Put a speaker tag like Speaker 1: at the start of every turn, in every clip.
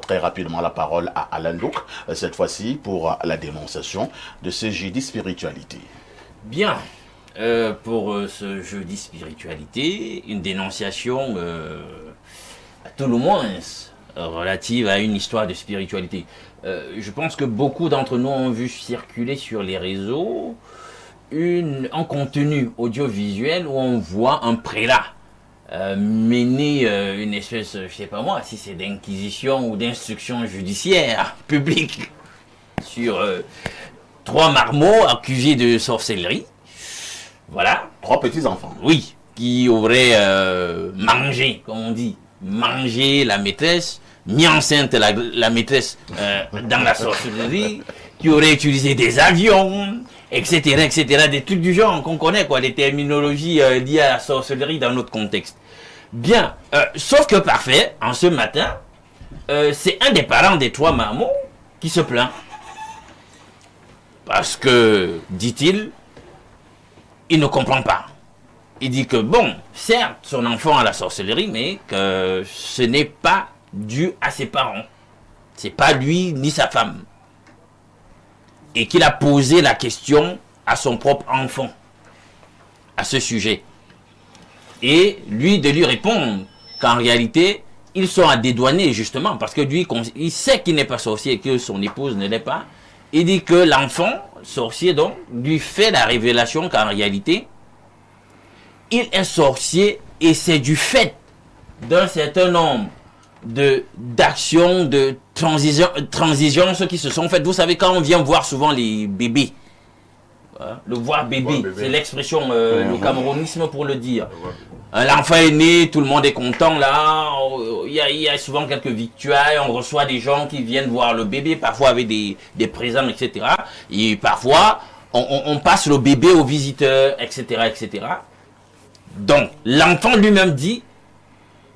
Speaker 1: très rapidement la parole à Alain Douk, cette fois-ci pour la dénonciation de ce jeudi spiritualité.
Speaker 2: Bien, pour ce jeudi spiritualité, une dénonciation à tout le moins relative à une histoire de spiritualité. Je pense que beaucoup d'entre nous ont vu circuler sur les réseaux un contenu audiovisuel où on voit un prélat mener une espèce, je sais pas moi, si c'est d'inquisition ou d'instruction judiciaire publique sur 3 marmots accusés de sorcellerie. Voilà.
Speaker 1: 3 petits-enfants.
Speaker 2: Oui, qui auraient mangé, comme on dit, mangé la maîtresse, mis enceinte la maîtresse dans la sorcellerie, qui auraient utilisé des avions, etc., des trucs du genre qu'on connaît, quoi, des terminologies liées à la sorcellerie dans notre contexte. Bien, sauf que parfait, en ce matin, c'est un des parents des 3 marmots qui se plaint. Parce que, dit-il, il ne comprend pas. Il dit que, bon, certes, son enfant a la sorcellerie, mais que ce n'est pas dû à ses parents. C'est pas lui ni sa femme. Et qu'il a posé la question à son propre enfant à ce sujet. Et lui de lui répondre qu'en réalité, ils sont à dédouaner justement parce que lui, il sait qu'il n'est pas sorcier et que son épouse ne l'est pas. Il dit que l'enfant, sorcier donc, lui fait la révélation qu'en réalité, il est sorcier et c'est du fait d'un certain nombre d'actions, de transigences qui se sont faites. Vous savez, quand on vient voir souvent les bébés, hein, le voir bébé, c'est l'expression, le camerounisme pour le dire. L'enfant est né, tout le monde est content là, il y a souvent quelques victuailles, on reçoit des gens qui viennent voir le bébé, parfois avec des présents, etc. Et parfois, on passe le bébé aux visiteurs, etc. Donc, l'enfant lui-même dit,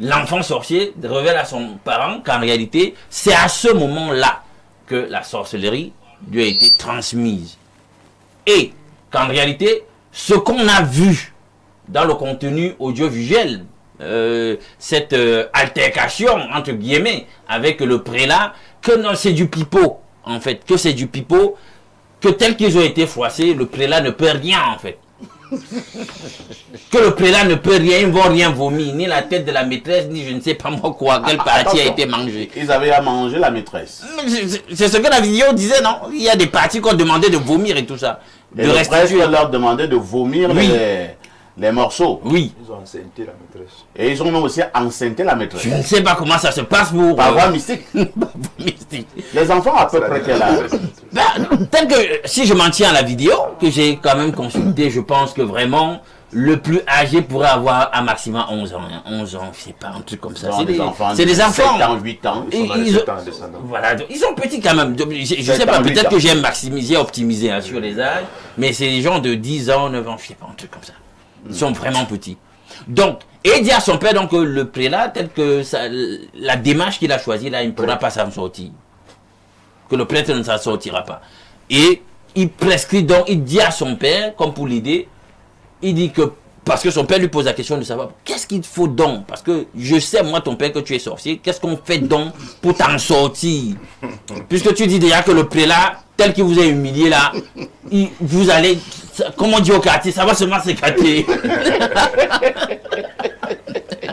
Speaker 2: l'enfant sorcier révèle à son parent qu'en réalité, c'est à ce moment-là que la sorcellerie lui a été transmise. Et qu'en réalité, ce qu'on a vu dans le contenu audiovisuel, cette altercation, entre guillemets, avec le prélat, que non, c'est du pipeau, en fait, que c'est du pipeau, que tel qu'ils ont été froissés, le prélat ne peut rien, en fait. Que le prélat ne peut rien, ils ne vont rien vomir, ni la tête de la maîtresse, ni je ne sais pas moi quoi, quelle partie a été mangée.
Speaker 1: Ils avaient à manger la maîtresse.
Speaker 2: C'est ce que la vidéo disait, non? Il y a des parties qu'on demandait de vomir et tout ça.
Speaker 1: Et le prêtre leur demandait de vomir les morceaux.
Speaker 2: Oui.
Speaker 3: Ils ont enceinté la maîtresse.
Speaker 1: Et ils ont même aussi enceinté la maîtresse.
Speaker 2: Je ne sais pas comment ça se passe pour...
Speaker 1: Par voie mystique. Les enfants à peu près quel âge?
Speaker 2: Tel que, si je m'en tiens à la vidéo, que j'ai quand même consulté, je pense que vraiment, le plus âgé pourrait avoir un maximum 11 ans. Hein. 11 ans, je sais pas, un truc comme ça. C'est des enfants. 7 ans, 8 ans. Voilà, ils sont petits quand même. Je sais pas, peut-être que j'ai maximisé, optimisé hein, sur les âges, mais c'est des gens de 10 ans, 9 ans, je sais pas, un truc comme ça. Ils sont vraiment petits. Donc, et il dit à son père, donc, le prélat, tel que la démarche qu'il a choisie, là, il ne pourra pas s'en sortir. Que le prêtre ne s'en sortira pas. Et il prescrit donc, il dit à son père, comme pour l'aider, il dit que, parce que son père lui pose la question de savoir, qu'est-ce qu'il faut donc? Parce que je sais, moi, ton père, que tu es sorcier, qu'est-ce qu'on fait donc pour t'en sortir? Puisque tu dis déjà que le prélat, tel qu'il vous a humilié là, vous allez, comme on dit au quartier, ça va seulement s'écarter.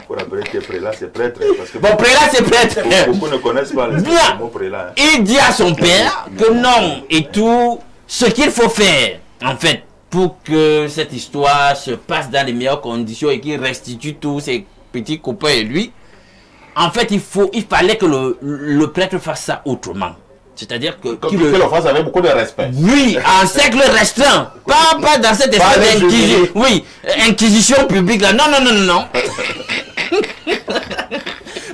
Speaker 3: Pour rappeler que prélat, c'est prêtre. Parce que
Speaker 2: bon, prélat, c'est prêtre.
Speaker 3: Beaucoup ne connaissent pas le mot prélat.
Speaker 2: Il dit à son père que non, et tout, ce qu'il faut faire, en fait, pour que cette histoire se passe dans les meilleures conditions et qu'il restitue tous ses petits copains et lui, en fait, il fallait que le prêtre fasse ça autrement. C'est-à-dire que
Speaker 1: le fasse avec beaucoup de respect.
Speaker 2: Oui, en cercle restreint. Pas dans cette espèce d'inquisition. Oui, inquisition publique là. Non.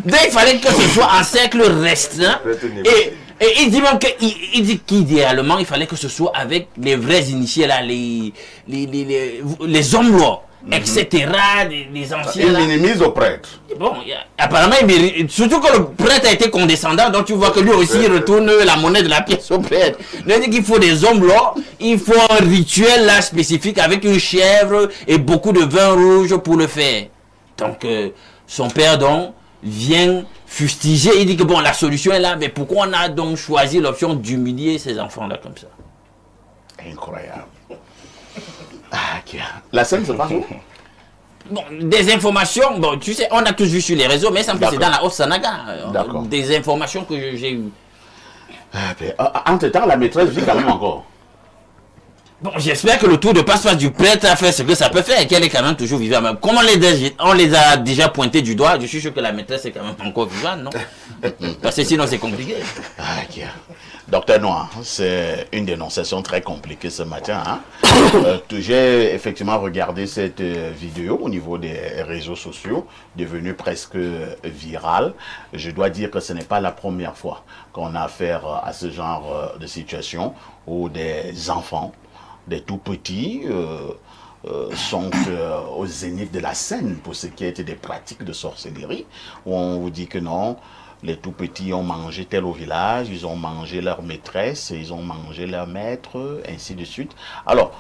Speaker 2: Donc il fallait que ce soit en cercle restreint. Et il dit même qu'idéalement, il fallait que ce soit avec les vrais initiés là, les hommes lois. Etc. Les anciens.
Speaker 1: Il minimise au prêtre.
Speaker 2: Bon, apparemment, surtout que le prêtre a été condescendant, donc tu vois que lui aussi il retourne la monnaie de la pièce au prêtre. Il dit qu'il faut des hommes là, il faut un rituel là spécifique avec une chèvre et beaucoup de vin rouge pour le faire. Donc, son père donc vient fustiger. Il dit que bon, la solution est là, mais pourquoi on a donc choisi l'option d'humilier ces enfants-là comme ça?
Speaker 1: Incroyable. Ah, ok. La scène se passe où?
Speaker 2: Bon, des informations, bon, tu sais, on a tous vu sur les réseaux, mais ça me fait c'est dans la Haute-Sanaga.
Speaker 1: D'accord.
Speaker 2: Des informations que j'ai eues.
Speaker 1: Entre-temps, la maîtresse vit quand même encore.
Speaker 2: Bon, j'espère que le tour de passe-passe du prêtre a fait ce que ça peut faire et qu'elle est quand même toujours vivante. Mais comme on les a déjà pointés du doigt, je suis sûr que la maîtresse est quand même encore vivante, non? Parce que sinon c'est compliqué.
Speaker 1: Ah, ok. Docteur Noir, c'est une dénonciation très compliquée ce matin. Hein? J'ai effectivement regardé cette vidéo au niveau des réseaux sociaux, devenue presque virale. Je dois dire que ce n'est pas la première fois qu'on a affaire à ce genre de situation où des enfants, des tout petits, sont au zénith de la scène pour ce qui est des pratiques de sorcellerie, où on vous dit que non, les tout petits ont mangé tel au village, ils ont mangé leur maîtresse, ils ont mangé leur maître, ainsi de suite. Alors,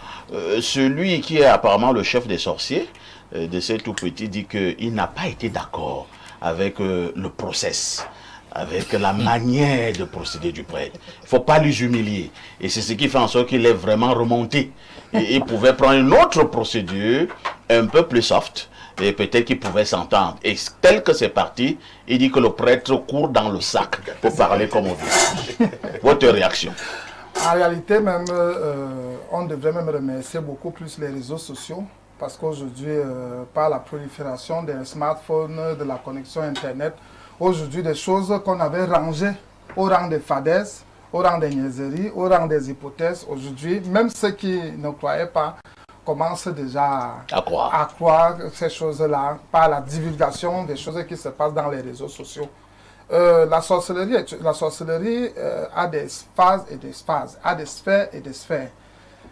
Speaker 1: celui qui est apparemment le chef des sorciers de ces tout petits dit qu'il n'a pas été d'accord avec le process, avec la manière de procéder du prêtre. Il ne faut pas les humilier. Et c'est ce qui fait en sorte qu'il est vraiment remonté. Et il pouvait prendre une autre procédure, un peu plus soft, et peut-être qu'il pouvait s'entendre. Et tel que c'est parti, il dit que le prêtre court dans le sac pour parler comme on veut. Votre réaction?
Speaker 4: En réalité, même, on devrait même remercier beaucoup plus les réseaux sociaux, parce qu'aujourd'hui, par la prolifération des smartphones, de la connexion Internet, aujourd'hui, des choses qu'on avait rangées au rang des fadaises, au rang des niaiseries, au rang des hypothèses, aujourd'hui, même ceux qui ne croyaient pas commencent déjà à croire ces choses-là par la divulgation des choses qui se passent dans les réseaux sociaux. La sorcellerie a des phases et des phases, a des sphères et des sphères.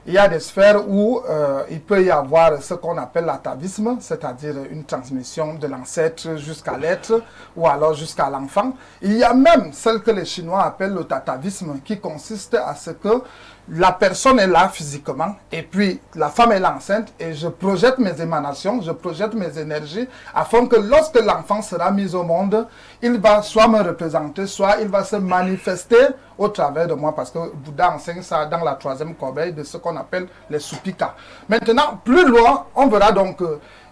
Speaker 4: Il y a des sphères où il peut y avoir ce qu'on appelle l'atavisme, c'est-à-dire une transmission de l'ancêtre jusqu'à l'être ou alors jusqu'à l'enfant. Il y a même celle que les Chinois appellent le tatavisme, qui consiste à ce que la personne est là physiquement et puis la femme est là enceinte et je projette mes émanations, je projette mes énergies afin que lorsque l'enfant sera mis au monde, il va soit me représenter, soit il va se manifester au travers de moi, parce que Bouddha enseigne ça dans la 3e corbeille de ce qu'on appelle les supika. Maintenant, plus loin, on verra donc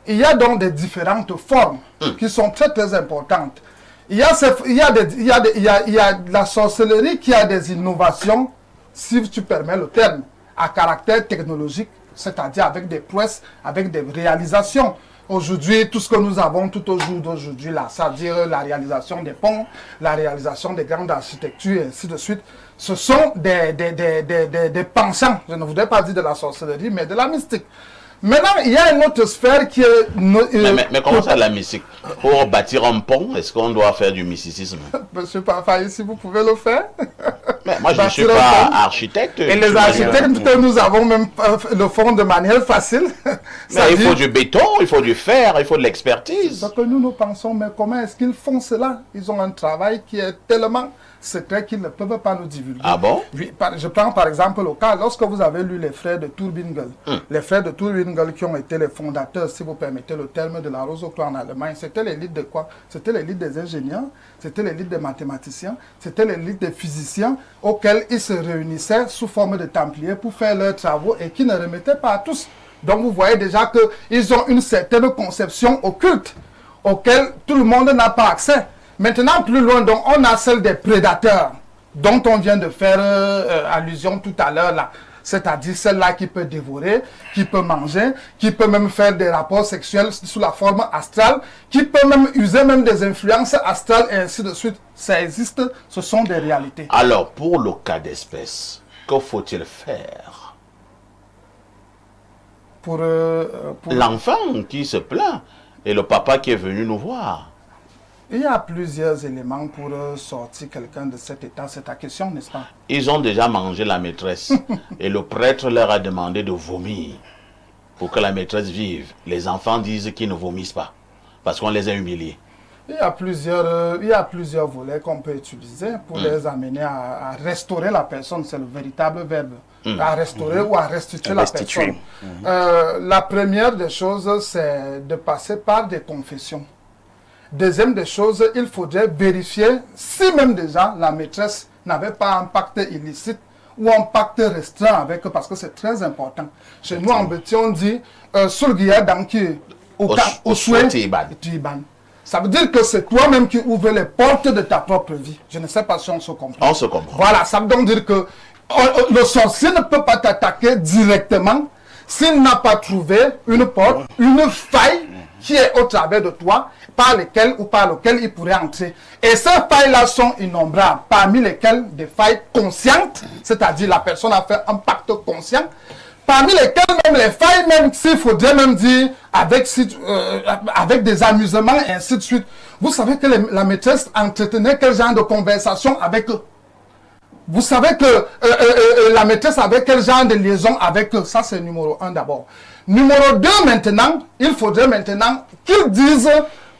Speaker 4: il y a donc des différentes formes qui sont très très importantes. Il y a la sorcellerie qui a des innovations, si tu permets le terme, à caractère technologique, c'est-à-dire avec des prouesses, avec des réalisations. Aujourd'hui, tout ce que nous avons tout au jour d'aujourd'hui, là, c'est-à-dire la réalisation des ponts, la réalisation des grandes architectures, et ainsi de suite, ce sont des penchants, je ne voudrais pas dire de la sorcellerie, mais de la mystique. Maintenant, il y a une autre sphère qui est...
Speaker 1: mais comment ça, la mystique? Pour bâtir un pont, est-ce qu'on doit faire du mysticisme?
Speaker 4: Monsieur Parfaille, si vous pouvez le faire.
Speaker 1: Mais moi, je ne suis pas architecte.
Speaker 4: Et les architectes que nous avons même le font de manière facile.
Speaker 1: Mais il faut du béton, il faut du fer, il faut de l'expertise.
Speaker 4: Ce que nous pensons, mais comment est-ce qu'ils font cela? Ils ont un travail qui est tellement secret qu'ils ne peuvent pas nous divulguer.
Speaker 1: Ah bon?
Speaker 4: Oui, je prends par exemple le cas, lorsque vous avez lu les frères de Turbingel, les frères de Turbingel qui ont été les fondateurs, si vous permettez le terme, de la Rose au Clan en Allemagne, c'était l'élite de quoi? C'était l'élite des ingénieurs, c'était l'élite des mathématiciens, c'était l'élite des physiciens auxquels ils se réunissaient sous forme de templiers pour faire leurs travaux et qui ne remettaient pas à tous. Donc vous voyez déjà qu'ils ont une certaine conception occulte auquel tout le monde n'a pas accès. Maintenant, plus loin, donc, on a celle des prédateurs, dont on vient de faire allusion tout à l'heure là. C'est-à-dire celle-là qui peut dévorer, qui peut manger, qui peut même faire des rapports sexuels sous la forme astrale, qui peut même user même des influences astrales et ainsi de suite. Ça existe, ce sont des réalités.
Speaker 1: Alors, pour le cas d'espèce, que faut-il faire?
Speaker 4: Pour
Speaker 1: l'enfant qui se plaint et le papa qui est venu nous voir.
Speaker 4: Il y a plusieurs éléments pour sortir quelqu'un de cet état. C'est ta question, n'est-ce pas?
Speaker 1: Ils ont déjà mangé la maîtresse et le prêtre leur a demandé de vomir pour que la maîtresse vive. Les enfants disent qu'ils ne vomissent pas parce qu'on les a humiliés.
Speaker 4: Il y a plusieurs volets qu'on peut utiliser pour les amener à restaurer la personne. C'est le véritable verbe. À restaurer ou à restituer la personne. La première des choses, c'est de passer par des confessions. Deuxième des choses, il faudrait vérifier si même déjà la maîtresse n'avait pas un pacte illicite ou un pacte restreint avec eux, parce que c'est très important. Chez nous, en Béti, on dit Sulgiya Danki, au souhait, tu Iban. Ça veut dire que c'est toi-même qui ouvres les portes de ta propre vie. Je ne sais pas si on se comprend.
Speaker 1: On se comprend.
Speaker 4: Voilà, ça veut donc dire que le sorcier ne peut pas t'attaquer directement s'il n'a pas trouvé une porte, une faille qui est au travers de toi, par lequel il pourrait entrer. Et ces failles-là sont innombrables, parmi lesquelles des failles conscientes, c'est-à-dire la personne a fait un pacte conscient, parmi lesquelles même les failles, même s'il faudrait même dire avec des amusements et ainsi de suite. Vous savez que la maîtresse entretenait quel genre de conversation avec eux? Vous savez que la maîtresse avait quel genre de liaison avec eux? Ça, c'est numéro 1 d'abord. Numéro 2, maintenant, il faudrait maintenant qu'ils disent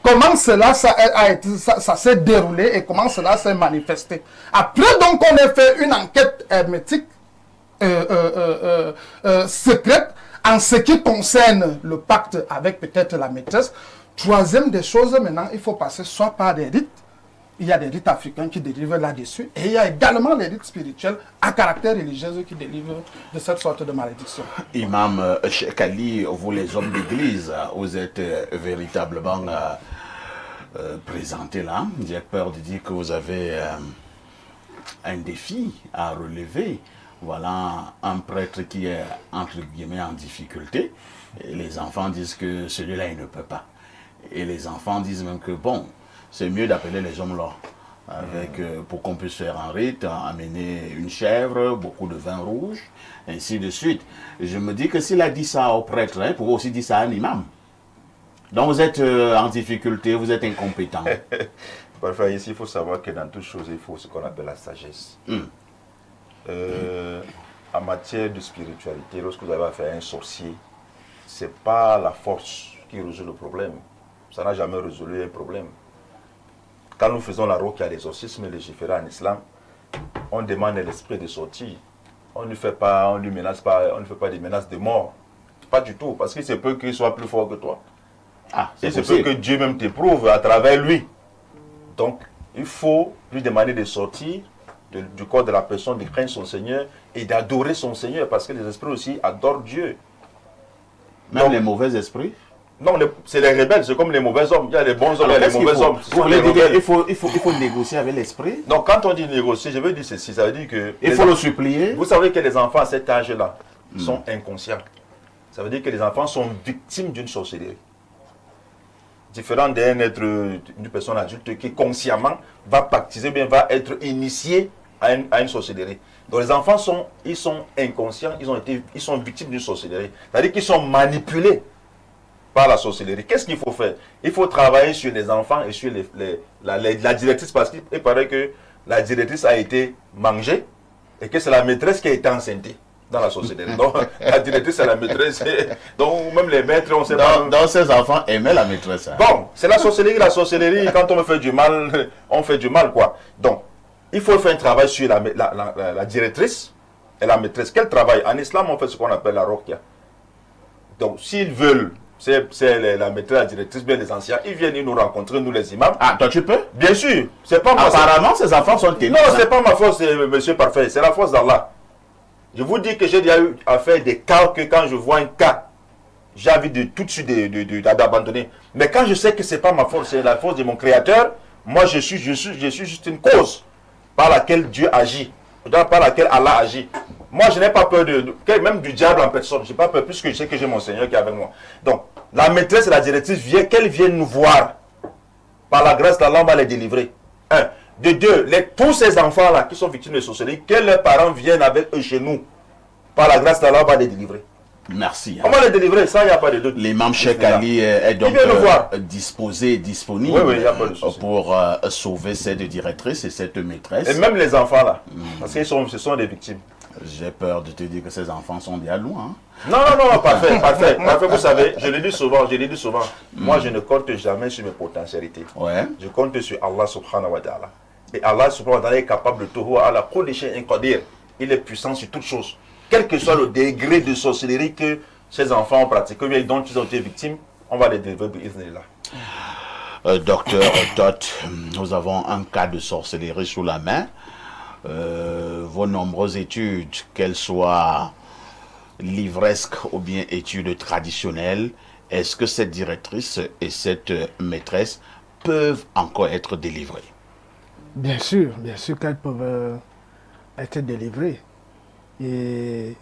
Speaker 4: comment cela ça s'est déroulé et comment cela s'est manifesté. Après, donc, on a fait une enquête hermétique, secrète, en ce qui concerne le pacte avec peut-être la maîtresse. Troisième des choses, maintenant, il faut passer soit par des rites. Il y a des rites africains qui délivrent là-dessus. Et il y a également les rites spirituels à caractère religieux qui délivrent de cette sorte de malédiction.
Speaker 1: Imam Cheikh Ali, vous les hommes d'église, vous êtes véritablement présentés là. J'ai peur de dire que vous avez un défi à relever. Voilà un prêtre qui est entre guillemets en difficulté. Et les enfants disent que celui-là, il ne peut pas. Et les enfants disent même que bon, c'est mieux d'appeler les hommes là, avec, pour qu'on puisse faire un rite, amener une chèvre, beaucoup de vin rouge, ainsi de suite. Je me dis que s'il a dit ça au prêtre, il pourrait aussi dire ça à un imam. Donc vous êtes en difficulté, vous êtes incompétent.
Speaker 3: Parfois, ici, il faut savoir que dans toute chose, il faut ce qu'on appelle la sagesse. En matière de spiritualité, lorsque vous avez affaire à un sorcier, ce n'est pas la force qui résout le problème. Ça n'a jamais résolu un problème. Quand nous faisons la ruqya, l'exorcisme légiféré en islam, on demande à l'esprit de sortir. On ne fait pas, on lui menace pas, on ne fait pas des menaces de mort. Pas du tout, parce qu'il se peut qu'il soit plus fort que toi. Et c'est peut que Dieu même t'éprouve à travers lui. Donc, il faut lui demander de sortir du corps de la personne, de craindre son Seigneur et d'adorer son Seigneur, parce que les esprits aussi adorent Dieu.
Speaker 1: Même donc, les mauvais esprits?
Speaker 3: Non, c'est les rebelles, c'est comme les mauvais hommes. Il y a les bons hommes et les mauvais hommes.
Speaker 1: Vous voulez dire qu'il faut négocier avec l'esprit?
Speaker 3: Donc, quand on dit négocier, je veux dire ceci, ça veut dire que...
Speaker 1: Il faut le supplier.
Speaker 3: Vous savez que les enfants à cet âge-là sont inconscients. Ça veut dire que les enfants sont victimes d'une sorcellerie. Différent d'un être, d'une personne adulte qui consciemment va pactiser, bien va être initié à une sorcellerie. Donc les enfants sont inconscients, ils sont victimes d'une sorcellerie. C'est-à-dire qu'ils sont manipulés par la sorcellerie. Qu'est-ce qu'il faut faire? Il faut travailler sur les enfants et sur la directrice, parce qu'il paraît que la directrice a été mangée et que c'est la maîtresse qui a été enceinte dans la sorcellerie. Donc la directrice c'est la maîtresse. Donc même les maîtres, on sait pas.
Speaker 1: Donc ces enfants aimaient la maîtresse. Hein.
Speaker 3: Bon, c'est la sorcellerie. La sorcellerie, quand on fait du mal, on fait du mal quoi. Donc il faut faire un travail sur la directrice et la maîtresse. Quel travail? En islam, on fait ce qu'on appelle la ruqya. Donc s'ils veulent, c'est la maîtresse, la directrice, bien les anciens, ils viennent nous rencontrer, nous les imams.
Speaker 1: Ah, toi tu peux?
Speaker 3: Bien sûr. C'est pas
Speaker 1: apparemment, ces enfants sont témoins.
Speaker 3: Non, c'est pas ma force, monsieur parfait. C'est la force d'Allah. Je vous dis que j'ai déjà eu à faire des cas que quand je vois un cas, j'ai envie de tout de suite d'abandonner. Mais quand je sais que ce n'est pas ma force, c'est la force de mon Créateur, moi je suis juste une cause par laquelle Dieu agit, par laquelle Allah agit. Moi je n'ai pas peur même du diable en personne, je n'ai pas peur puisque je sais que j'ai mon Seigneur qui est avec moi. Donc la maîtresse et la directrice, qu'elles viennent nous voir. Par la grâce d'Allah, on va les délivrer. Un. De deux, tous ces enfants-là qui sont victimes de sorcellerie, que leurs parents viennent avec eux chez nous. Par la grâce d'Allah, on va les délivrer.
Speaker 1: Merci.
Speaker 3: On va les délivrer, ça, il n'y a pas de doute.
Speaker 1: L'imam Cheikh Ali est donc disponible pour sauver cette directrice et cette maîtresse.
Speaker 3: Et même les enfants là, parce que ce sont des victimes.
Speaker 1: J'ai peur de te dire que ces enfants sont bien loin.
Speaker 3: Non, parfait. Vous savez, je le dis souvent. Moi, je ne compte jamais sur mes potentialités.
Speaker 1: Ouais.
Speaker 3: Je compte sur Allah subhanahu wa ta'ala. Et Allah subhanahu wa ta'ala est capable de tout à la condition incodir. Il est puissant sur toutes choses. Quel que soit le degré de sorcellerie que ces enfants ont pratiqué, dont ils ont été victimes, on va les délivrer.
Speaker 1: Docteur Toth, nous avons un cas de sorcellerie sous la main. Vos nombreuses études, qu'elles soient livresques ou bien études traditionnelles, est-ce que cette directrice et cette maîtresse peuvent encore être délivrées?
Speaker 5: Bien sûr qu'elles peuvent être délivrées. Et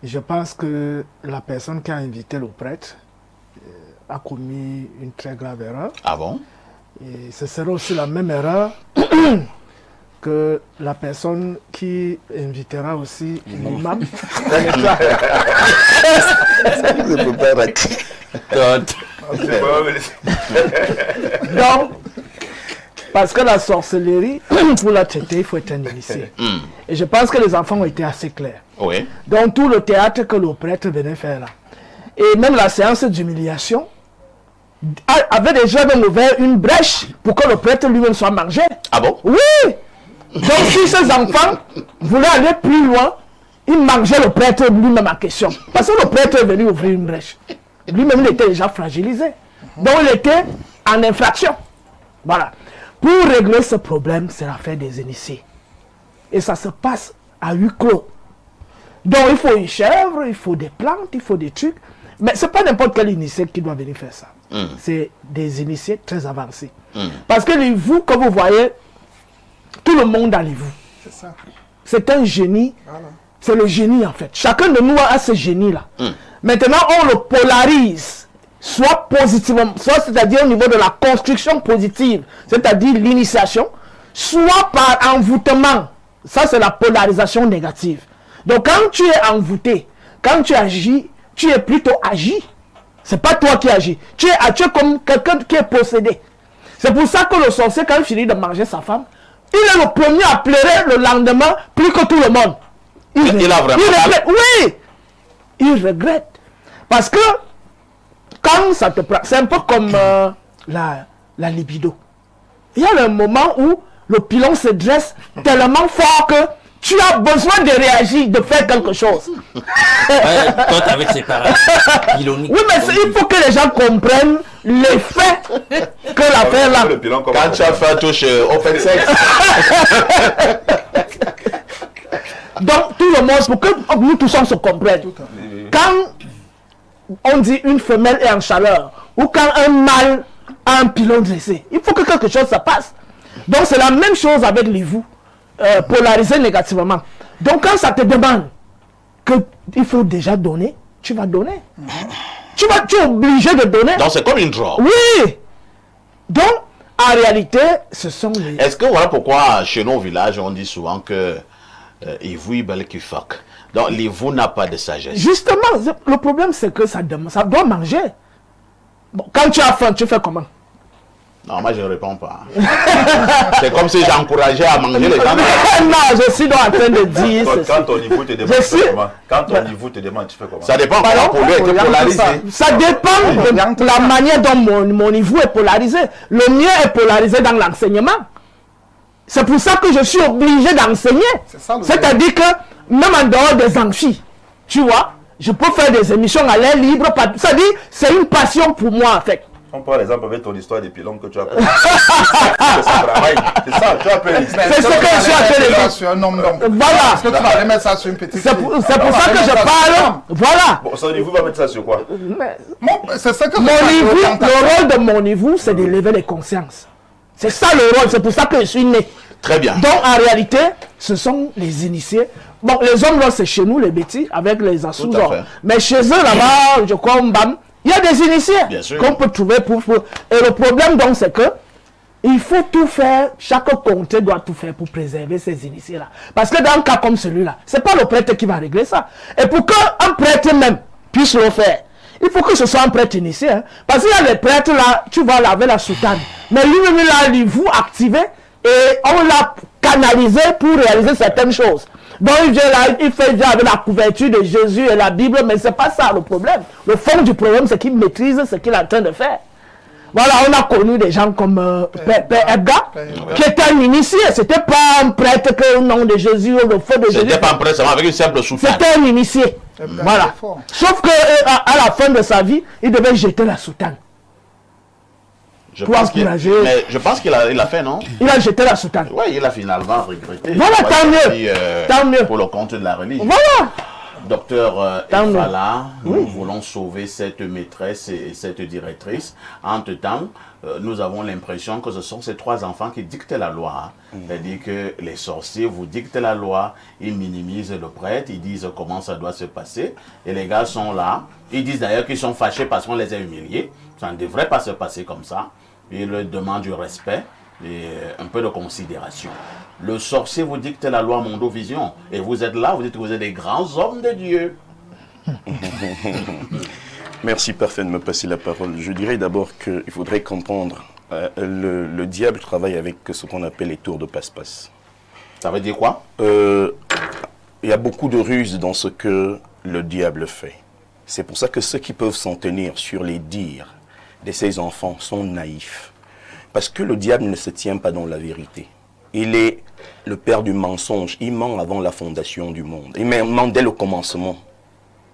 Speaker 5: je pense que la personne qui a invité le prêtre a commis une très grave erreur.
Speaker 1: Ah bon?
Speaker 5: Et ce serait aussi la même erreur que la personne qui invitera aussi l'imam.
Speaker 1: Je peux pas rater.
Speaker 5: Donc, parce que la sorcellerie, pour la traiter, il faut être un initié. Et je pense que les enfants ont été assez clairs.
Speaker 1: Oui.
Speaker 5: Donc, tout le théâtre que le prêtre venait faire là, et même la séance d'humiliation, avait déjà même ouvert une brèche pour que le prêtre lui-même soit mangé.
Speaker 1: Ah bon?
Speaker 5: Oui! Donc, si ces enfants voulaient aller plus loin, ils mangeaient le prêtre lui-même en question. Parce que le prêtre est venu ouvrir une brèche. Lui-même, il était déjà fragilisé. Donc, il était en infraction. Voilà. Pour régler ce problème, c'est l'affaire des initiés. Et ça se passe à huis clos. Donc, il faut une chèvre, il faut des plantes, il faut des trucs. Mais ce n'est pas n'importe quel initié qui doit venir faire ça. C'est des initiés très avancés. Parce que les vous, comme vous voyez, tout le monde a les vous.
Speaker 4: C'est ça.
Speaker 5: C'est un génie.
Speaker 4: Voilà.
Speaker 5: C'est le génie en fait. Chacun de nous a ce génie-là. Maintenant, on le polarise. Soit positivement, soit c'est-à-dire au niveau de la construction positive, c'est-à-dire l'initiation, soit par envoûtement. Ça, c'est la polarisation négative. Donc, quand tu es envoûté, quand tu agis, tu es plutôt agi. C'est pas toi qui agis. Tu es comme quelqu'un qui est possédé. C'est pour ça que le sorcier, quand il finit de manger sa femme, il est le premier à pleurer le lendemain plus que tout le monde.
Speaker 1: Il a vraiment
Speaker 5: regrette. Oui, il regrette. Parce que quand ça te prend, c'est un peu comme la libido. Il y a un moment où le pilon se dresse tellement fort que tu as besoin de réagir, de faire quelque chose.
Speaker 2: Quand avec ses parents, piloniques.
Speaker 5: Oui, mais il faut que les gens comprennent l'effet que l'affaire là.
Speaker 1: Quand tu as fait touche open sex.
Speaker 5: Donc, tout le monde, pour que nous tous on se comprenne. Quand on dit une femelle est en chaleur, ou quand un mâle a un pilon dressé, il faut que quelque chose se passe. Donc, c'est la même chose avec les vous, polarisés négativement. Donc, quand ça te demande qu'il faut déjà donner, tu vas donner. Tu es obligé de donner.
Speaker 1: Donc, c'est comme une drogue.
Speaker 5: Oui. Donc, en réalité, ce sont les...
Speaker 1: Est-ce que voilà pourquoi chez nos villages, on dit souvent que il vous belle qui fuck. Donc, l'Ivo n'a pas de sagesse.
Speaker 5: Justement, le problème, c'est que ça doit manger. Bon, quand tu as faim, tu fais comment?
Speaker 1: Non, moi, je ne réponds pas. C'est comme si j'encourageais à manger les gens.
Speaker 5: Non, je suis donc en train de dire ceci.
Speaker 3: Quand ton niveau te demande, tu fais comment? Quand ton niveau te demande, tu fais comment?
Speaker 1: Ça dépend comment pour lui être polarisé.
Speaker 5: Ça dépend de la manière dont mon niveau est polarisé. Le mien est polarisé dans l'enseignement. C'est pour ça que je suis obligé d'enseigner. C'est-à-dire que même en dehors des amphis, tu vois, je peux faire des émissions à l'air libre. C'est-à-dire, c'est une passion pour moi en fait.
Speaker 3: On prend l'exemple avec ton histoire des pilons que tu as pris. C'est ça, travail. C'est ça, tu as appelé.
Speaker 5: C'est ce que je suis appelé.
Speaker 4: Sur un homme d'homme.
Speaker 5: Voilà.
Speaker 4: Est-ce que tu vas remettre ça sur une petite
Speaker 5: C'est pour ça que je parle. Voilà.
Speaker 3: Bon, ça, vous va mettre ça sur quoi?
Speaker 4: C'est ça que
Speaker 5: Mon niveau, le rôle de mon niveau, c'est d'élever les consciences. C'est ça le rôle, c'est pour ça que je suis né.
Speaker 1: Très bien.
Speaker 5: Donc en réalité, ce sont les initiés. Bon, les hommes là, c'est chez nous, les bêtis, avec les assous-hommes. Mais chez eux là-bas, je crois, il y a des initiés qu'on peut trouver pour... Et le problème donc, c'est que il faut tout faire, chaque comté doit tout faire pour préserver ces initiés-là. Parce que dans un cas comme celui-là, c'est pas le prêtre qui va régler ça. Et pour qu'un prêtre même puisse le faire, il faut que ce soit un prêtre initié. Hein. Parce qu'il y a les prêtres là, tu vas laver la soutane. Mais lui-même, il a lui-vous activé et on l'a canalisé pour réaliser certaines choses. Donc il vient là, il fait déjà avec la couverture de Jésus et la Bible, mais c'est pas ça le problème. Le fond du problème, c'est qu'il maîtrise ce qu'il est en train de faire. Voilà, on a connu des gens comme Père Edgar, qui était un initié. C'était pas un prêtre que au nom de Jésus ou le feu de Jésus.
Speaker 1: C'était pas un prêtre, seulement avec une simple soutane.
Speaker 5: C'était un initié. Voilà. Sauf que à la fin de sa vie, il devait jeter la soutane. pour encourager.
Speaker 1: Mais je pense qu'il a fait, non?
Speaker 5: Il a jeté la soutane.
Speaker 1: Oui, il a finalement regretté.
Speaker 5: Voilà, tant mieux.
Speaker 1: Pour le compte de la religion.
Speaker 5: Voilà.
Speaker 1: Docteur Efala, nous voulons sauver cette maîtresse et cette directrice. Entre-temps, nous avons l'impression que ce sont ces 3 enfants qui dictent la loi. C'est-à-dire que les sorciers vous dictent la loi, ils minimisent le prêtre, ils disent comment ça doit se passer. Et les gars sont là. Ils disent d'ailleurs qu'ils sont fâchés parce qu'on les a humiliés. Ça ne devrait pas se passer comme ça. Ils leur demandent du respect et un peu de considération. Le sorcier vous dicte la loi Mondovision. Et vous êtes là, vous dites que vous êtes des grands hommes de Dieu.
Speaker 6: Merci, parfait, de me passer la parole. Je dirais d'abord qu'il faudrait comprendre, le diable travaille avec ce qu'on appelle les tours de passe-passe.
Speaker 1: Ça veut dire quoi?
Speaker 6: Il y a beaucoup de ruses dans ce que le diable fait. C'est pour ça que ceux qui peuvent s'en tenir sur les dires de ces enfants sont naïfs. Parce que le diable ne se tient pas dans la vérité. Il est le père du mensonge. Il ment avant la fondation du monde. Il ment dès le commencement.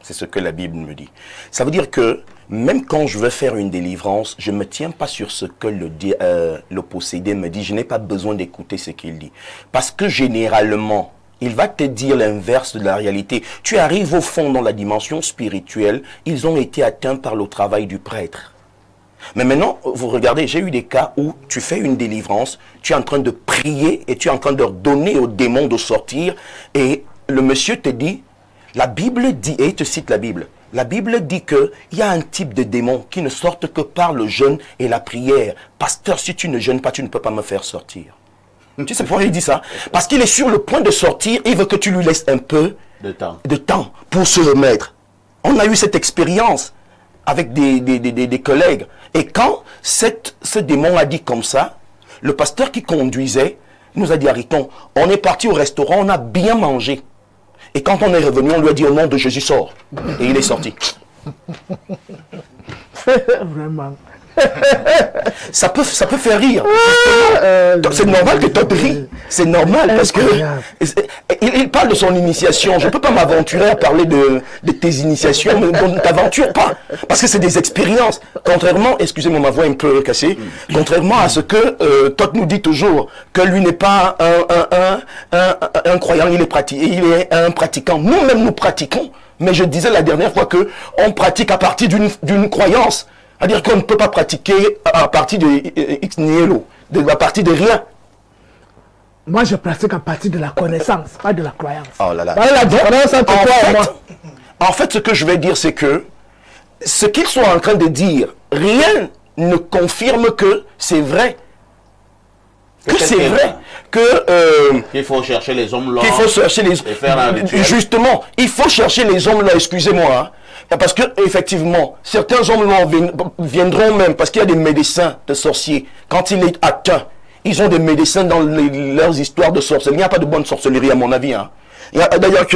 Speaker 6: C'est ce que la Bible me dit. Ça veut dire que même quand je veux faire une délivrance, je ne me tiens pas sur ce que le possédé me dit. Je n'ai pas besoin d'écouter ce qu'il dit. Parce que généralement, il va te dire l'inverse de la réalité. Tu arrives au fond dans la dimension spirituelle. Ils ont été atteints par le travail du prêtre. Mais maintenant, vous regardez, j'ai eu des cas où tu fais une délivrance, tu es en train de prier et tu es en train de donner aux démons de sortir. Et le monsieur te dit, la Bible dit, et il te cite la Bible dit qu'il y a un type de démon qui ne sortent que par le jeûne et la prière. Pasteur, si tu ne jeûnes pas, tu ne peux pas me faire sortir. Tu sais pourquoi il dit ça? Parce qu'il est sur le point de sortir, il veut que tu lui laisses un peu de temps pour se remettre. On a eu cette expérience avec des collègues. Et quand ce démon a dit comme ça, le pasteur qui conduisait nous a dit, Ariton, on est parti au restaurant, on a bien mangé. Et quand on est revenu, on lui a dit, au nom de Jésus, sors. Et il est sorti.
Speaker 5: Vraiment.
Speaker 6: Ça peut faire rire. C'est normal que toi te ris. C'est normal parce que il parle de son initiation. Je ne peux pas m'aventurer à parler de tes initiations, mais ne t'aventure pas. Parce que c'est des expériences. Contrairement, excusez-moi, ma voix est un peu cassée, contrairement à ce que Todd nous dit toujours, que lui n'est pas un croyant, il est un pratiquant. Nous-mêmes, nous pratiquons. Mais je disais la dernière fois qu'on pratique à partir d'une croyance. C'est-à-dire qu'on ne peut pas pratiquer à partir de X nihilo, à partir de rien.
Speaker 5: Moi, je pratique à partir de la connaissance, pas de la croyance.
Speaker 6: Oh là là.
Speaker 5: La différence entre toi et moi.
Speaker 6: En fait, ce que je vais dire, c'est que ce qu'ils sont en train de dire, rien ne confirme que c'est vrai. Que c'est vrai.
Speaker 1: Qu'il faut chercher les hommes là.
Speaker 6: Qu'il faut chercher les hommes. Justement, il faut chercher les hommes là, excusez-moi. Hein. Parce que effectivement, certains hommes viendront même, parce qu'il y a des médecins de sorciers. Quand il est atteint, ils ont des médecins dans leurs histoires de sorcellerie. Il n'y a pas de bonne sorcellerie à mon avis. Hein. D'ailleurs,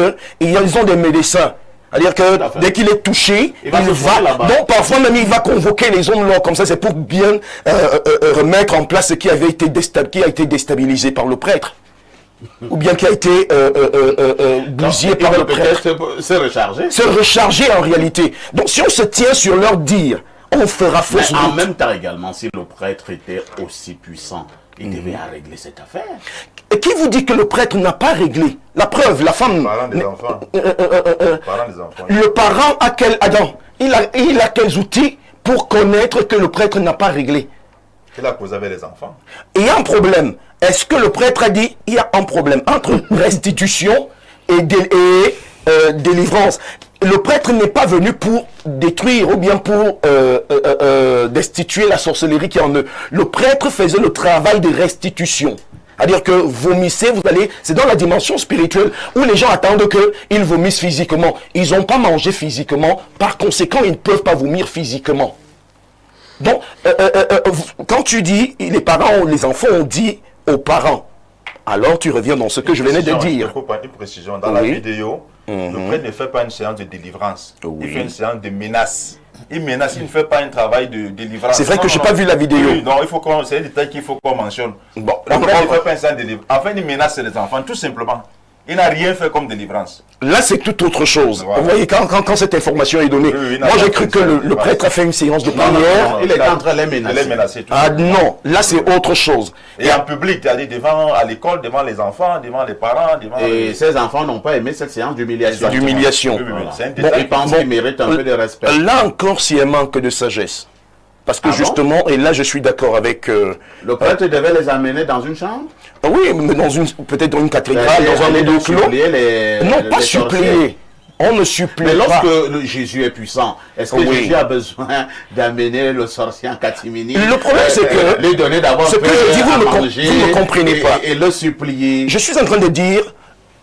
Speaker 6: ils ont des médecins. C'est-à-dire que dès qu'il est touché, il va. Donc parfois même il va convoquer les hommes là comme ça, c'est pour bien remettre en place ce qui a été déstabilisé par le prêtre. Ou bien qui a été bousillé par le prêtre. Se recharger en réalité. Donc si on se tient sur leur dire, on fera fausse route.
Speaker 1: En même temps également, si le prêtre était aussi puissant, il devait régler cette affaire.
Speaker 6: Et qui vous dit que le prêtre n'a pas réglé? La preuve, la femme...
Speaker 3: Parlant des enfants.
Speaker 6: Le parent a quel... Adam, il a quels outils pour connaître que le prêtre n'a pas réglé?
Speaker 3: Il a causé avec les enfants.
Speaker 6: Il y a un problème. Est-ce que le prêtre a dit il y a un problème entre restitution et délivrance? Le prêtre n'est pas venu pour détruire ou bien pour destituer la sorcellerie qui est en eux. Le prêtre faisait le travail de restitution. C'est-à-dire que vomissez, vous allez... C'est dans la dimension spirituelle où les gens attendent qu'ils vomissent physiquement. Ils n'ont pas mangé physiquement. Par conséquent, ils ne peuvent pas vomir physiquement. Donc, quand tu dis, les parents ou les enfants ont dit aux parents, alors tu reviens dans ce que je venais de dire.
Speaker 3: Une précision. Dans la vidéo, le prêtre ne fait pas une séance de délivrance. Il fait une séance de menace. Il menace, il ne fait pas un travail de délivrance.
Speaker 6: C'est vrai que je n'ai pas vu la vidéo.
Speaker 3: Oui, non, c'est un détail qu'il faut qu'on mentionne. Bon, le prêtre ne fait pas un séance de délivrance. Enfin, il menace les enfants, tout simplement. Il n'a rien fait comme délivrance.
Speaker 6: Là, c'est tout autre chose. Voilà. Vous voyez, quand cette information est donnée, moi j'ai cru que le prêtre a fait une séance de prière.
Speaker 1: Il est en train de les menacer.
Speaker 6: Ah non, là c'est autre chose.
Speaker 3: Et en public, c'est-à-dire devant, à l'école, devant les enfants, devant les parents.
Speaker 1: Et ces enfants n'ont pas aimé cette séance d'humiliation.
Speaker 6: D'humiliation.
Speaker 1: Ils pensent qu'ils méritent un peu de respect.
Speaker 6: Là encore, s'il y a un manque de sagesse. Parce que justement, et là je suis d'accord avec...
Speaker 1: le prêtre devait les amener dans une chambre?
Speaker 6: Oui, mais peut-être dans une cathédrale, dans un lieu clos. Non, pas supplier. On ne supplie pas.
Speaker 1: Mais lorsque Jésus est puissant, est-ce que Jésus a besoin d'amener le sorcier en catimini?
Speaker 6: Le problème, c'est que...
Speaker 1: lui donner d'abord
Speaker 6: ce que je dis, vous ne comprenez pas.
Speaker 1: Et le supplier.
Speaker 6: Je suis en train de dire...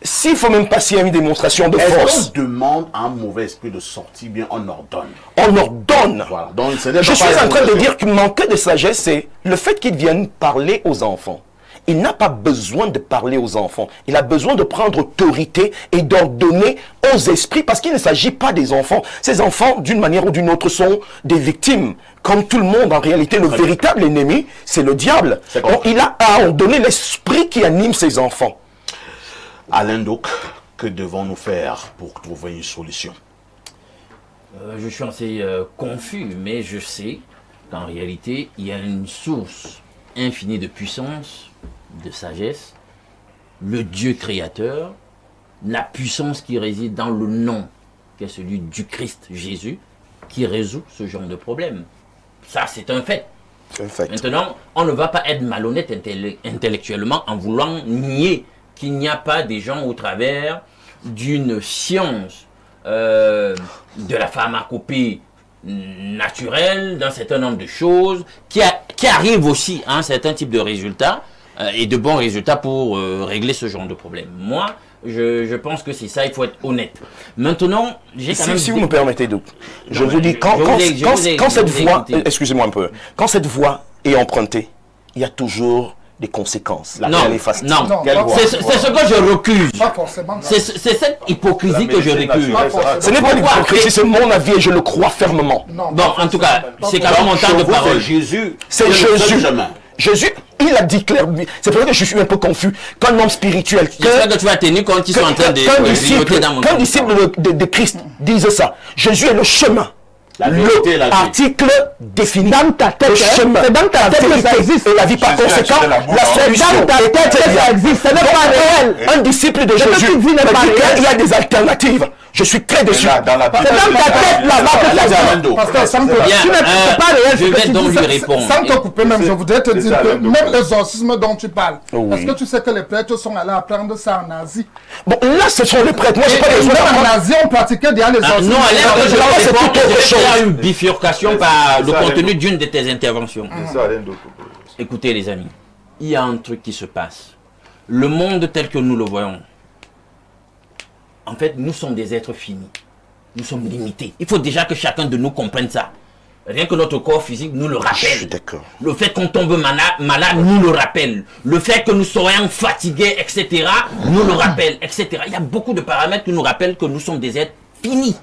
Speaker 6: S'il faut même passer à une démonstration de force.
Speaker 1: On demande à un mauvais esprit de sortir, bien on ordonne.
Speaker 6: On ordonne.
Speaker 1: Voilà. Donc,
Speaker 6: je suis en train de dire qu'il manquait de sagesse, c'est le fait qu'ils viennent parler aux enfants. Il n'a pas besoin de parler aux enfants. Il a besoin de prendre autorité et d'ordonner aux esprits, parce qu'il ne s'agit pas des enfants. Ces enfants, d'une manière ou d'une autre, sont des victimes. Comme tout le monde, en réalité, le véritable ennemi, c'est le diable. Donc, il a à ordonner l'esprit qui anime ces enfants.
Speaker 1: Alain Doc, que devons-nous faire pour trouver une solution?
Speaker 2: Je suis assez confus, mais je sais qu'en réalité, il y a une source infinie de puissance, de sagesse, le Dieu créateur, la puissance qui réside dans le nom, qui est celui du Christ Jésus, qui résout ce genre de problème. Ça, c'est un fait. Maintenant, on ne va pas être malhonnête intellectuellement en voulant nier qu'il n'y a pas des gens au travers d'une science de la pharmacopée naturelle, d'un certain nombre de choses, qui arrivent aussi à un certain type de résultats, et de bons résultats pour régler ce genre de problème. Moi, je pense que c'est ça, il faut être honnête. Maintenant, j'ai quand même...
Speaker 6: Si vous me permettez, donc, je vous dis, quand cette voie, excusez-moi un peu, quand cette voie est empruntée, il y a toujours des conséquences.
Speaker 2: Non, c'est ce que je recuse.
Speaker 4: Pas forcément.
Speaker 2: C'est cette hypocrisie que je recuse.
Speaker 6: Ce n'est pas l'hypocrisie, c'est mon avis et je le crois fermement.
Speaker 2: Bon, en tout cas, c'est quand même mon temps de parole.
Speaker 6: C'est Jésus. Jésus, il a dit clairement. C'est pour ça que je suis un peu confus. Qu'un homme spirituel.
Speaker 2: J'espère que tu vas tenir compte qu'ils sont en train de...
Speaker 6: Qu'un disciple de Christ dise ça. Jésus est le chemin. Article défini
Speaker 5: dans ta tête, c'est dans ta tête que ça existe.
Speaker 6: Et la vie par conséquent, la solution.
Speaker 5: Dans ta tête que ça existe, ce n'est pas réel.
Speaker 6: Un disciple de Jésus il y a des alternatives. Je suis très déçu.
Speaker 5: C'est dans ta tête là-bas que ça existe.
Speaker 4: Pasteur, sans te
Speaker 2: je vais donc lui répondre.
Speaker 4: Sans te couper même, je voudrais te dire que même l'exorcisme dont tu parles, est-ce que tu sais que les prêtres sont allés apprendre ça en Asie?
Speaker 6: Bon, là, ce sont les prêtres. Moi, je ne sais pas les
Speaker 4: autres. En Asie, on pratiquait déjà l'exorcisme.
Speaker 2: Non, il y a une bifurcation par le contenu d'une de tes interventions. Écoutez, les amis, il y a un truc qui se passe. Le monde tel que nous le voyons, en fait, nous sommes des êtres finis. Nous sommes limités. Il faut déjà que chacun de nous comprenne ça. Rien que notre corps physique nous le rappelle. Le fait qu'on tombe malade nous le rappelle. Le fait que nous soyons fatigués, etc., nous le rappelle, etc. Il y a beaucoup de paramètres qui nous rappellent que nous sommes des êtres finis.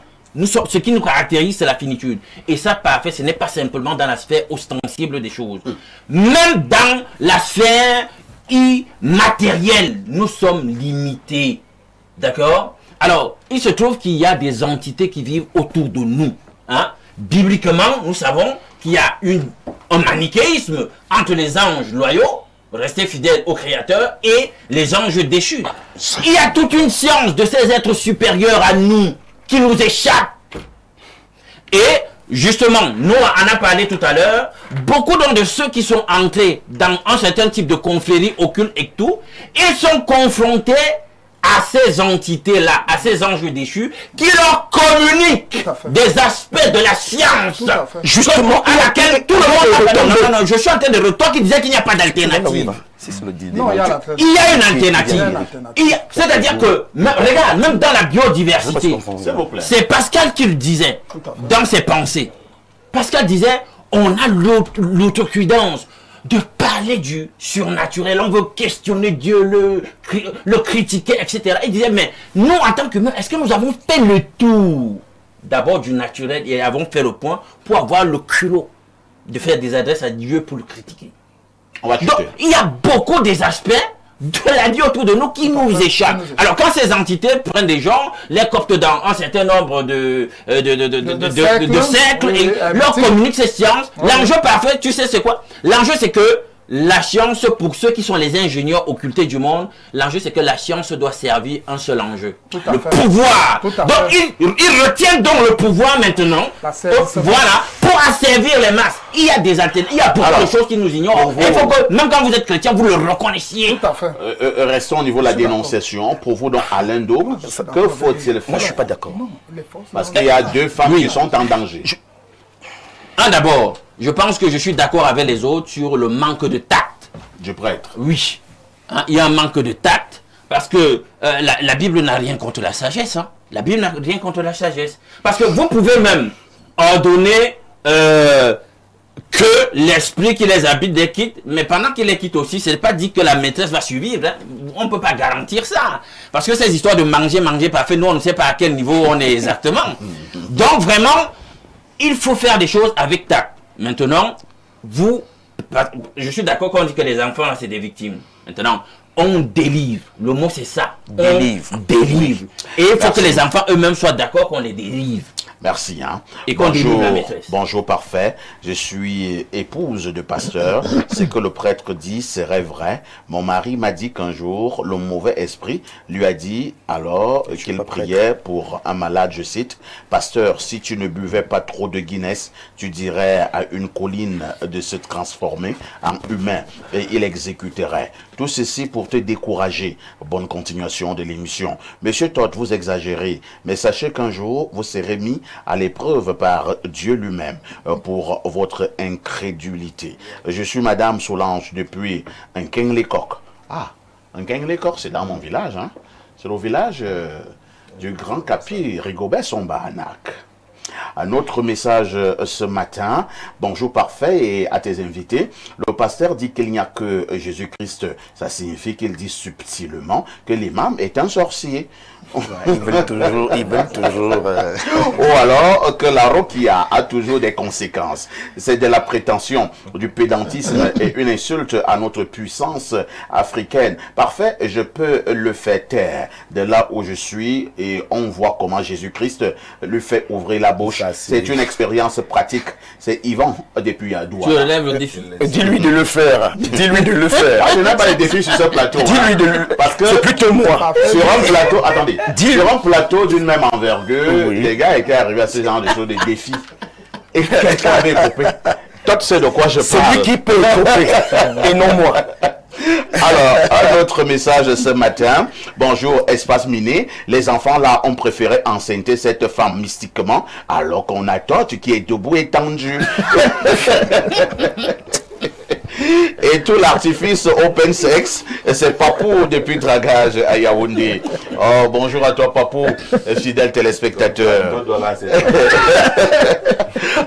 Speaker 2: Ce qui nous caractérise, c'est la finitude. Et ça, parfait, ce n'est pas simplement dans la sphère ostensible des choses. Même dans la sphère immatérielle, nous sommes limités. D'accord? Alors, il se trouve qu'il y a des entités qui vivent autour de nous. Hein? Bibliquement, nous savons qu'il y a un manichéisme entre les anges loyaux, restés fidèles au Créateur, et les anges déchus. Il y a toute une science de ces êtres supérieurs à nous qui nous échappe. Et justement, nous on a parlé tout à l'heure, beaucoup de ceux qui sont entrés dans un certain type de confrérie occulte et tout, ils sont confrontés à ces entités-là, à ces anges déchus, qui leur communiquent des aspects de la science, justement à laquelle tout le monde... Non, je suis en train de... Toi qui disais qu'il n'y a pas d'alternative. Il y a une alternative. C'est-à-dire que, regarde, même dans la biodiversité, c'est Pascal qui le disait dans ses pensées. Pascal disait, on a l'outrecuidance de parler du surnaturel, on veut questionner Dieu, le critiquer, etc. Il disait, mais nous, en tant qu'humains, est-ce que nous avons fait le tour d'abord du naturel et avons fait le point pour avoir le culot de faire des adresses à Dieu pour le critiquer? Donc, il y a beaucoup des aspects de la vie autour de nous qui nous échappe. Alors quand ces entités prennent des gens, les coptent dans un certain nombre de cercles et leur communiquent ces sciences, l'enjeu parfait, tu sais c'est quoi? L'enjeu c'est que la science, pour ceux qui sont les ingénieurs occultés du monde, l'enjeu c'est que la science doit servir un seul enjeu. Le pouvoir. Donc ils retiennent donc le pouvoir maintenant. Voilà, pour asservir les masses. Il y a des antennes, il y a beaucoup de choses qui nous ignorent. Il faut que, même quand vous êtes chrétien, vous le reconnaissiez.
Speaker 4: Tout à fait.
Speaker 1: Restons au niveau de la dénonciation. Pour vous, donc, Alain Daube, que faut-il faire?
Speaker 6: Moi, je ne suis pas d'accord.
Speaker 1: Parce qu'il y a deux femmes qui sont en danger.
Speaker 2: D'abord, je pense que je suis d'accord avec les autres sur le manque de tact.
Speaker 1: Du prêtre.
Speaker 2: Oui. Il y a un manque de tact parce que la Bible n'a rien contre la sagesse. La Bible n'a rien contre la sagesse. Parce que vous pouvez même ordonner que l'esprit qui les habite les quitte, mais pendant qu'il les quitte aussi, ce n'est pas dit que la maîtresse va suivre. On ne peut pas garantir ça. Parce que ces histoires de manger parfait, nous on ne sait pas à quel niveau on est exactement. Donc vraiment, il faut faire des choses avec tact. Maintenant, je suis d'accord quand on dit que les enfants, c'est des victimes. Maintenant, on délivre. Le mot, c'est ça.
Speaker 6: Délivre.
Speaker 2: Et il faut que les enfants eux-mêmes soient d'accord qu'on les délivre.
Speaker 1: Merci.
Speaker 2: Et qu'on délivre la maîtresse.
Speaker 1: Bonjour, parfait. Je suis épouse de pasteur. Ce que le prêtre dit serait vrai. Mon mari m'a dit qu'un jour, le mauvais esprit lui a dit alors qu'il priait pour un malade, je cite, « Pasteur, si tu ne buvais pas trop de Guinness, tu dirais à une colline de se transformer en humain et il exécuterait. » Tout ceci pour te décourager. Bonne continuation de l'émission. Monsieur Todd, vous exagérez, mais sachez qu'un jour, vous serez mis à l'épreuve par Dieu lui-même pour votre incrédulité. Je suis Madame Solange depuis un King-les-Coq. Ah, un King-les-Coq, c'est dans mon village. Hein? C'est le village du grand capi Rigobert Sombanac. Un autre message ce matin. Bonjour parfait et à tes invités. Le pasteur dit qu'il n'y a que Jésus-Christ. Ça signifie qu'il dit subtilement que l'imam est un sorcier.
Speaker 6: Ils veulent toujours.
Speaker 1: Ou alors que la roquia a toujours des conséquences. C'est de la prétention, du pédantisme et une insulte à notre puissance africaine. Parfait, je peux le faire taire de là où je suis et on voit comment Jésus-Christ lui fait ouvrir la bouche. C'est une expérience pratique. C'est Yvan depuis Douala.
Speaker 2: Tu relèves le défi.
Speaker 6: Dis-lui de le faire. Dis-lui de le faire.
Speaker 1: Je n'ai pas les défis sur ce plateau.
Speaker 6: Dis-lui de le faire.
Speaker 1: Parce que
Speaker 6: c'est plutôt moi.
Speaker 1: Sur un plateau, attendez. Sur un plateau d'une même envergure, les gars étaient arrivés à ce genre de choses, des défis. Et quelqu'un avait coupé. Toi, tu sais de quoi je parle.
Speaker 6: C'est lui qui peut couper et non moi.
Speaker 1: Alors, un autre message ce matin. Bonjour, Espace Miné. Les enfants là ont préféré enceinte cette femme mystiquement, alors qu'on a Todd qui est debout et tendu. Et tout l'artifice open sex, c'est Papou depuis Dragage à Yaoundé. Oh, bonjour à toi Papou, fidèle téléspectateur.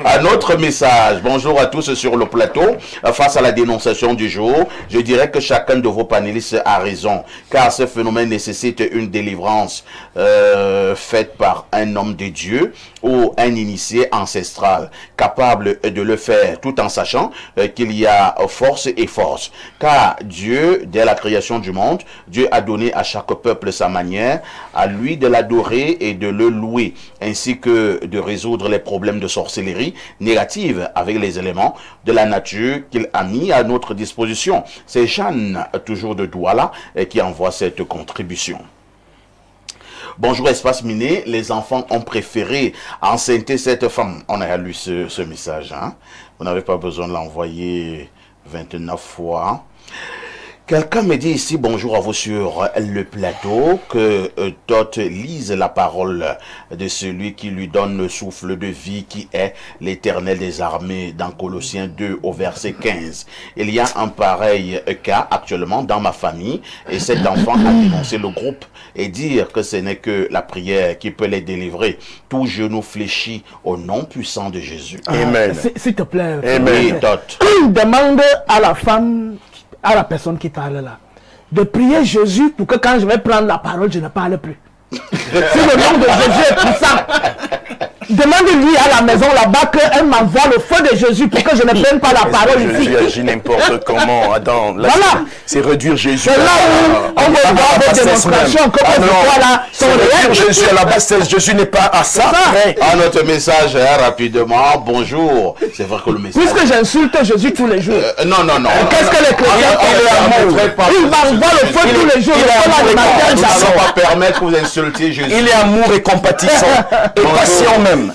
Speaker 1: Un autre message. Bonjour à tous sur le plateau. Face à la dénonciation du jour, je dirais que chacun de vos panélistes a raison, car ce phénomène nécessite une délivrance faite par un homme de Dieu ou un initié ancestral, capable de le faire tout en sachant qu'il y a force et force. Car Dieu, dès la création du monde, Dieu a donné à chaque peuple sa manière, à lui de l'adorer et de le louer, ainsi que de résoudre les problèmes de sorcellerie négative avec les éléments de la nature qu'il a mis à notre disposition. C'est Jeanne, toujours de Douala, qui envoie cette contribution. Bonjour Espace Miné, les enfants ont préféré enceinter cette femme. On a lu ce message, hein? Vous n'avez pas besoin de l'envoyer 29 fois. Quelqu'un me dit ici, bonjour à vous sur le plateau, que Todd lise la parole de celui qui lui donne le souffle de vie, qui est l'Éternel des armées, dans Colossiens 2 au verset 15. Il y a un pareil cas actuellement dans ma famille, et cet enfant a dénoncé le groupe et dire que ce n'est que la prière qui peut les délivrer. Tout genou fléchi au nom puissant de Jésus.
Speaker 6: Amen.
Speaker 5: S'il te plaît.
Speaker 1: Amen. Oui, Todd.
Speaker 5: Demande à la femme, à la personne qui parle là, de prier Jésus pour que quand je vais prendre la parole, je ne parle plus. Si le nom de Jésus est puissant, Demande-lui à la maison là-bas qu'elle m'envoie le feu de Jésus pour que je ne prenne pas la parole ici.
Speaker 6: Jésus agit n'importe comment. Attends, là,
Speaker 5: voilà.
Speaker 6: C'est réduire Jésus.
Speaker 5: C'est là où on va voir des démonstrations comme on là sont réelles.
Speaker 6: Jésus à la base, Jésus n'est pas à ça.
Speaker 1: À notre message, rapidement, bonjour. C'est vrai que le message...
Speaker 5: Puisque j'insulte Jésus tous les jours.
Speaker 1: Non.
Speaker 5: Qu'est-ce que les chrétiens il m'envoie le feu tous les jours.
Speaker 1: Nous n'allons pas permettre que vous insultiez Jésus.
Speaker 6: Il est amour et compatissant. Et patient même.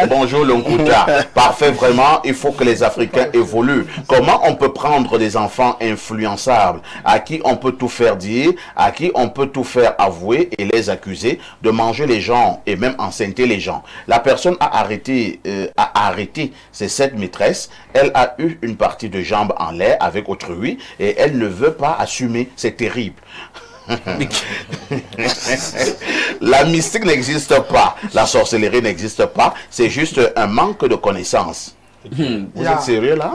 Speaker 1: Bonjour Longuta. Parfait, vraiment, il faut que les Africains évoluent. Comment on peut prendre des enfants influençables à qui on peut tout faire dire, à qui on peut tout faire avouer et les accuser de manger les gens et même enceinter les gens. La personne a arrêté c'est cette maîtresse. Elle a eu une partie de jambe en l'air avec autrui et elle ne veut pas assumer. C'est terrible. La mystique n'existe pas, la sorcellerie n'existe pas, c'est juste un manque de connaissances. Vous êtes sérieux là?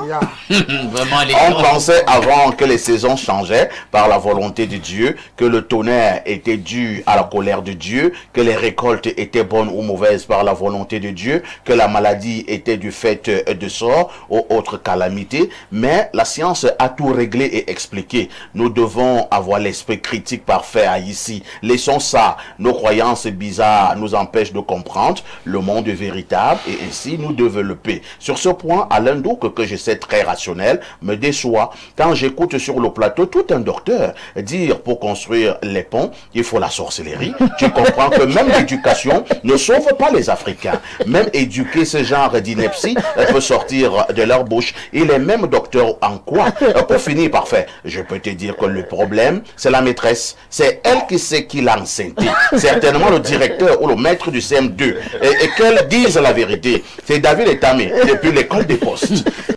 Speaker 2: Vraiment,
Speaker 1: on pensait avant que les saisons changeaient par la volonté de Dieu, que le tonnerre était dû à la colère de Dieu, que les récoltes étaient bonnes ou mauvaises par la volonté de Dieu, que la maladie était du fait de sort ou autre calamité. Mais la science a tout réglé et expliqué. Nous devons avoir l'esprit critique parfait ici. Laissons ça. Nos croyances bizarres nous empêchent de comprendre le monde véritable et ainsi nous développer. Sur ce point, Alain Douque, que je sais très rationnel, me déçoit. Quand j'écoute sur le plateau tout un docteur dire pour construire les ponts, il faut la sorcellerie, tu comprends que même l'éducation ne sauve pas les Africains. Même éduquer ce genre d'ineptie peut sortir de leur bouche. Il est même docteur en quoi? Pour finir, parfait, je peux te dire que le problème, c'est la maîtresse. C'est elle qui sait qui l'a enceinté. Certainement le directeur ou le maître du CM2. Et qu'elle dise la vérité. C'est David Etamé, depuis l'école des postes.